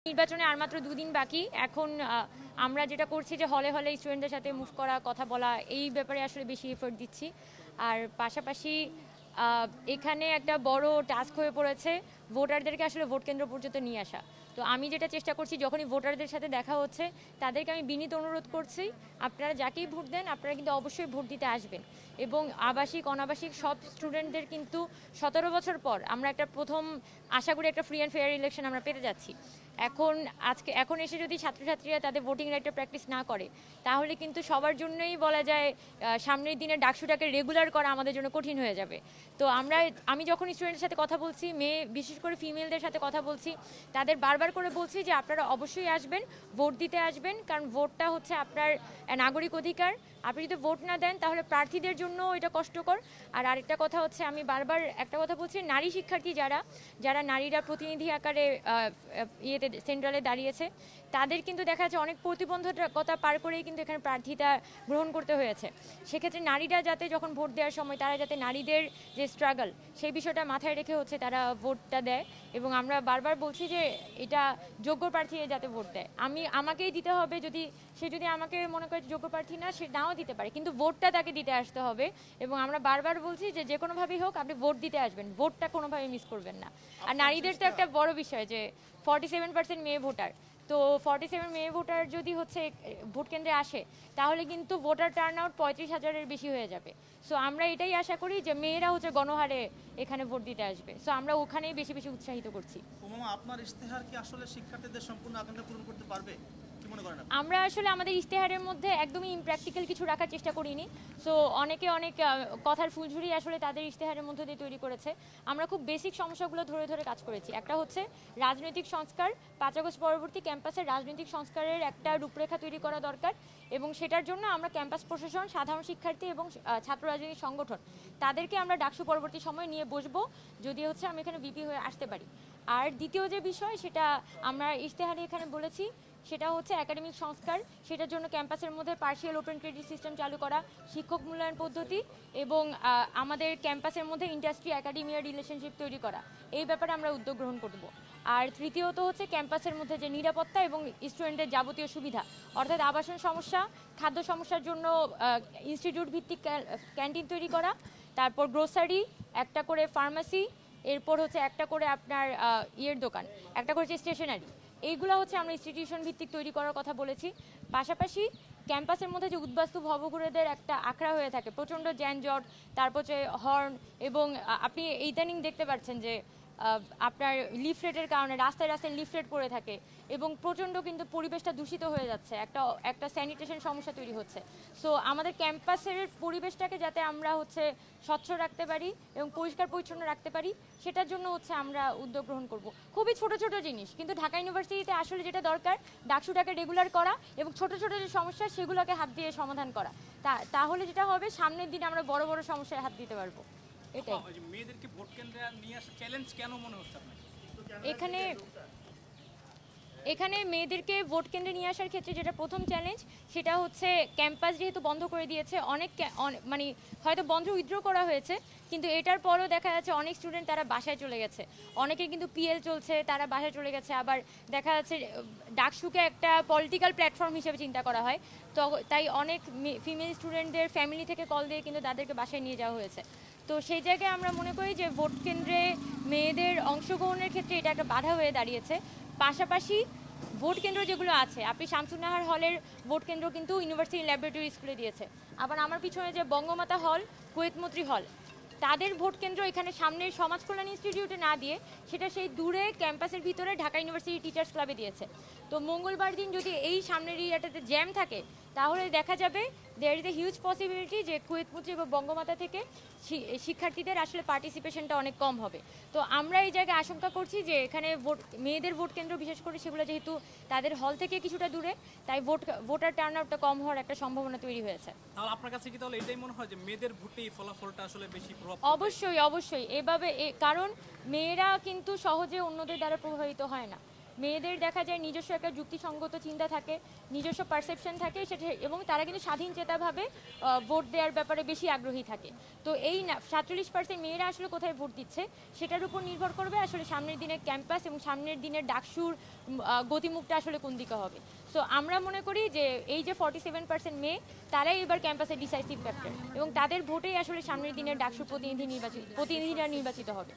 নির্বাচনে আর মাত্র 2 দিন বাকি। এখন আমরা যেটা করছি যে হলে হলে স্টুডেন্টদের সাথে মুভ করা, কথা বলা, এই ব্যাপারে আসলে বেশি এফোর্ট দিচ্ছি। আর পাশাপাশি এখানে একটা বড় টাস্ক হয়ে পড়েছে ভোটারদেরকে আসলে ভোট কেন্দ্র পর্যন্ত নিয়ে আসা। তো আমি যেটা চেষ্টা করছি, যখনই ভোটারদের সাথে দেখা হচ্ছে তাদেরকে আমি বিনীত অনুরোধ করছি, আপনারা যাকেই ভোট দেন আপনারা কিন্তু অবশ্যই ভোট দিতে আসবেন। এবং আবাসিক অনাবাসিক সব স্টুডেন্টদের কিন্তু 17 বছর পর আমরা একটা প্রথম আশা করি একটা ফ্রি অ্যান্ড ফেয়ার ইলেকশন আমরা পেতে যাচ্ছি। এখন এসে যদি ছাত্রছাত্রীরা তাদের ভোটিং রাইটটা প্র্যাকটিস না করে, তাহলে কিন্তু সবার জন্যই বলা যায় সামনের দিনে ডাকসুটাকে রেগুলার করা আমাদের জন্য কঠিন হয়ে যাবে। তো আমি যখন স্টুডেন্টের সাথে কথা বলছি, মেয়ে বিশেষ করে ফিমেলদের সাথে কথা বলছি, তাদের বারবার করে বলছি যে আপনারা অবশ্যই আসবেন, ভোট দিতে আসবেন, কারণ ভোটটা হচ্ছে আপনার নাগরিক অধিকার। আপনি যদি ভোট না দেন তাহলে প্রার্থীদের জন্য এটা কষ্টকর। আর আরেকটা কথা হচ্ছে, আমি বারবার একটা কথা বলছি, নারী শিক্ষার্থী যারা নারীরা প্রতিনিধি আকারে সেন্ট্রালে দাঁড়িয়েছে, তাদের কিন্তু দেখা যাচ্ছে অনেক প্রতিবন্ধকতা পার করেই কিন্তু এখানে প্রার্থিতা গ্রহণ করতে হয়েছে। সেক্ষেত্রে নারীরা যাতে যখন ভোট দেওয়ার সময় তারা যাতে নারীদের যে স্ট্রাগল সেই বিষয়টা মাথায় রেখে হচ্ছে তারা ভোটটা দেয়। এবং আমরা বারবার বলছি যে এটা যোগ্য প্রার্থী যাতে ভোট দেয়। আমাকেই দিতে হবে, যদি আমাকে মনে করে যোগ্য প্রার্থী না, সে নাও দিতে পারে, কিন্তু ভোটটা তাকে দিতে আসতে হবে। এবং আমরা বারবার বলছি যে কোনোভাবেই হোক আপনি ভোট দিতে আসবেন, ভোটটা কোনোভাবে মিস করবেন না। আর নারীদের তো একটা বড় বিষয় যে 47% মেয়ে ভোটার। তো 47 মেয়ে ভোটার যদি হচ্ছে ভোট কেন্দ্রে আসে, তাহলে কিন্তু ভোটার টার্ন আউট 35,000-এর বেশি হয়ে যাবে। সো আমরা এটাই আশা করি যে মেয়েরা হচ্ছে গণহারে এখানে ভোট দিতে আসবে। সো আমরা ওখানেই বেশি বেশি উৎসাহিত করছি। আপনার ইশতেহার কি আসলে শিক্ষার্থীদের সম্পূর্ণ আকাঙ্ক্ষা পূরণ করতে পারবে? আমরা আসলে আমাদের ইশতেহারের মধ্যে একদমই ইমপ্র্যাকটিক্যাল কিছু রাখার চেষ্টা করিনি। সো অনেকে অনেক কথার ফুলঝুরি আসলে তাদের ইশতেহারের মধ্যে দিয়ে তৈরি করেছে। আমরা খুব বেসিক সমস্যাগুলো ধরে ধরে কাজ করেছি। একটা হচ্ছে রাজনৈতিক সংস্কার, 5 আগস্ট পরবর্তী ক্যাম্পাসের রাজনৈতিক সংস্কারের একটা রূপরেখা তৈরি করা দরকার। এবং সেটার জন্য আমরা ক্যাম্পাস প্রশাসন, সাধারণ শিক্ষার্থী এবং ছাত্র রাজনৈতিক সংগঠন তাদেরকে আমরা ডাকসু পরবর্তী সময় নিয়ে বসবো, যদি হচ্ছে আমি এখানে ভিপি হয়ে আসতে পারি। আর দ্বিতীয় যে বিষয়, সেটা আমরা ইশতেহারে এখানে বলেছি, সেটা হচ্ছে একাডেমিক সংস্কার। সেটার জন্য ক্যাম্পাসের মধ্যে পার্শিয়াল ওপেন ক্রেডিট সিস্টেম চালু করা, শিক্ষক মূল্যায়ন পদ্ধতি এবং আমাদের ক্যাম্পাসের মধ্যে ইন্ডাস্ট্রি একাডেমিয়ার রিলেশনশিপ তৈরি করা, এই ব্যাপারে আমরা উদ্যোগ গ্রহণ করব। আর তৃতীয়ত হচ্ছে ক্যাম্পাসের মধ্যে যে নিরাপত্তা এবং স্টুডেন্টদের যাবতীয় সুবিধা, অর্থাৎ আবাসন সমস্যা, খাদ্য সমস্যার জন্য ইনস্টিটিউট ভিত্তিক ক্যান্টিন তৈরি করা, তারপর গ্রোসারি, একটা করে ফার্মাসি, এরপর হচ্ছে একটা করে আপনার দোকান, একটা করে স্টেশনারি, এইগুলো হচ্ছে আমরা ইনস্টিটিউশন ভিত্তিক তৈরি করার কথা বলেছি। পাশাপাশি ক্যাম্পাসের মধ্যে যে উদ্বাস্তু ভবঘুরেদের একটা আখড়া হয়ে থাকে, প্রচণ্ড যানজট, তারপর হচ্ছে হর্ন, এবং আপনি ইদানিং দেখতে পাচ্ছেন যে আপনার লিফলেটের কারণে রাস্তায় রাস্তায় লিফলেট পড়ে থাকে এবং প্রচণ্ড কিন্তু পরিবেশটা দূষিত হয়ে যাচ্ছে, একটা স্যানিটেশন সমস্যা তৈরি হচ্ছে। সো আমাদের ক্যাম্পাসের পরিবেশটাকে যাতে আমরা হচ্ছে স্বচ্ছ রাখতে পারি এবং পরিষ্কার পরিচ্ছন্ন রাখতে পারি, সেটার জন্য হচ্ছে আমরা উদ্যোগ গ্রহণ করব। খুবই ছোট ছোট জিনিস, কিন্তু ঢাকা ইউনিভার্সিটিতে আসলে যেটা দরকার, ডাকসুটাকে রেগুলার করা এবং ছোট ছোট যে সমস্যা সেগুলোকে হাত দিয়ে সমাধান করা। তাহলে যেটা হবে, সামনের দিনে আমরা বড় বড় সমস্যায় হাত দিতে পারবো। এটাই। মেয়েদেরকে ভোট কেন্দ্রে নিয়ে আসা চ্যালেঞ্জ কেন মনে হচ্ছে আপনার? এখানে মেয়েদেরকে ভোট কেন্দ্রে নিয়ে আসার ক্ষেত্রে যেটা প্রথম চ্যালেঞ্জ, সেটা হচ্ছে ক্যাম্পাস যেহেতু বন্ধ করে দিয়েছে, মানে হয়তো বন্ধ উইথড্র করা হয়েছে, কিন্তু এটার পরও দেখা যাচ্ছে অনেক স্টুডেন্ট তারা বাসায় চলে গেছে, অনেকের কিন্তু পিএল চলছে, তারা বাসায় চলে গেছে। আবার দেখা যাচ্ছে ডাকসুকে একটা পলিটিক্যাল প্ল্যাটফর্ম হিসেবে চিন্তা করা হয়, তো তাই অনেক ফিমেল স্টুডেন্টদের ফ্যামিলি থেকে কল দিয়ে কিন্তু তাদেরকে বাসায় নিয়ে যাওয়া হয়েছে। তো সেই জায়গায় আমরা মনে করি যে ভোট কেন্দ্রে মেয়েদের অংশগ্রহণের ক্ষেত্রে এটা একটা বাধা হয়ে দাঁড়িয়েছে। পাশাপাশি ভোট কেন্দ্র যেগুলো আছে, আপনি শামসুন্নাহার হলের ভোট কেন্দ্র কিন্তু ইউনিভার্সিটি ল্যাবরেটরি স্কুলে দিয়েছে। আবার আমার পিছনে যে বঙ্গমাতা হল, কুয়েত মৈত্রী হল, তাদের ভোট কেন্দ্র এখানে সামনের সমাজ কল্যাণ ইনস্টিটিউটে না দিয়ে সেটা সেই দূরে ক্যাম্পাসের ভিতরে ঢাকা ইউনিভার্সিটি টিচার্স ক্লাবে দিয়েছে। তো মঙ্গলবার দিন যদি এই সামনের এরিয়াটাতে জ্যাম থাকে, তাহলে দেখা যাবে there is a huge possibility যে কুয়েতমুত্রী এবং বঙ্গমাতা থেকে শিক্ষার্থীদের আসলে পার্টিসিপেশনটা অনেক কম হবে। তো আমরা এই জায়গায় আশঙ্কা করছি যে এখানে মেয়েদের ভোট কেন্দ্র বিশেষ করে সেগুলো যেহেতু তাদের হল থেকে কিছুটা দূরে, তাই ভোটার টার্ন আউটটা কম হওয়ার একটা সম্ভাবনা তৈরি হয়েছে। তাহলে আপনার কাছে কি তাহলে এটাই মনে হয় যে মেয়েদের ভোটে এই ফলাফলটা আসলে বেশি প্রভাব? অবশ্যই অবশ্যই এভাবে, কারণ মেয়েরা কিন্তু সহজে অন্যদের দ্বারা প্রভাবিত হয় না। মেয়েদের দেখা যায় নিজস্ব একটা যুক্তিসঙ্গত চিন্তা থাকে, নিজস্ব পারসেপশন থাকে, সেটা এবং তারা কিন্তু স্বাধীন চেতাভাবে ভোট দেওয়ার ব্যাপারে বেশি আগ্রহী থাকে। তো এই 47% মেয়েরা আসলে কোথায় ভোট দিচ্ছে সেটার উপর নির্ভর করবে আসলে সামনের দিনের ক্যাম্পাস এবং সামনের দিনের ডাকসুর গতিমুখটা আসলে কোন দিকে হবে। সো আমরা মনে করি যে এই যে 47% মেয়ে, তারাই এবার ক্যাম্পাসে ডিসাইসিভ ফ্যাক্টর এবং তাদের ভোটেই আসলে সামনের দিনের ডাকসুর প্রতিনিধিরা নির্বাচিত হবে।